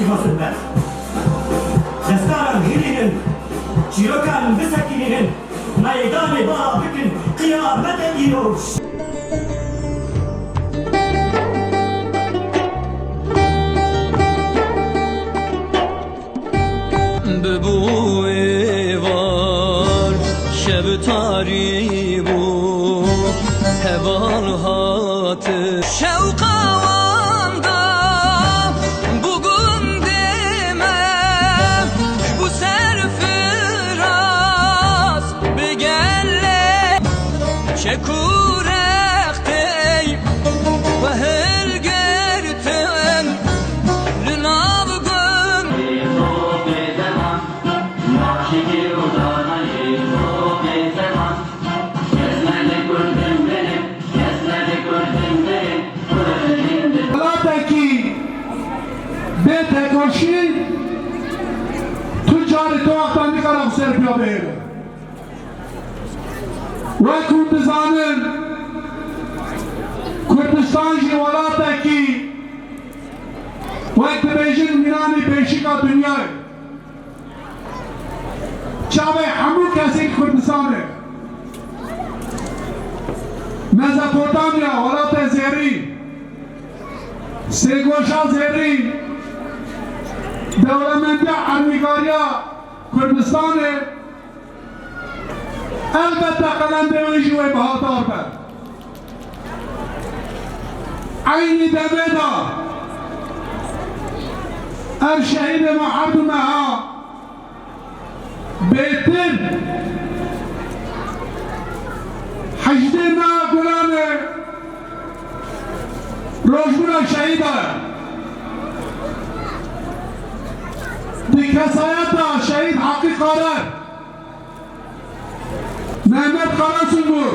çıkmasın ben. Destaran girinin, çirokan bisekinin, meydan-ı babikin kıyamet ediyor. Bu var şeb tari bu heval hatı şevka vanda bugün demem bu serfiraz begelle çekurektey ve helgerten lünavgın بتکاشی تجاری تو وقتا میکنم سر بیا بگیره و کردستانın Kürdistan jivalataki ve tebejin minami beşika dünyayı çabe hamu kesin Kürdistan'ı Mezopotamya, Valat-ı Zerrin Segoşa Zerrin Devlemente Armigariya Kürdistan'ı elbette kalemdevici ve bahatar be. Aynı demeda er şehide mahardüme ha beytin hacdime gulanı rojbura şehide dikasayata şehit hakikalar Mehmet Karasungur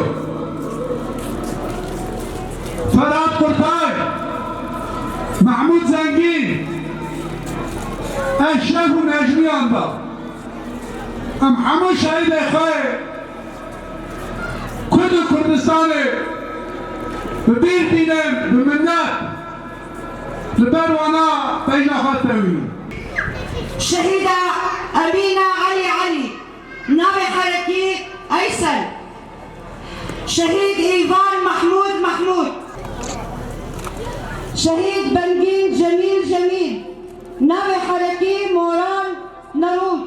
Ferhat Kurtay Mahmud Zengin Eşref-u Necmiyan'da em hamu şehid-i xwe Kurd-u Kurdistan'ı bir dinem bi minnet li ber wana bejna xwe tewînin شهيد أبينا علي علي نائب حركي أيسر شهيد إيفان محمود محمود شهيد بنجين جميل جميل نائب حركي موران نروج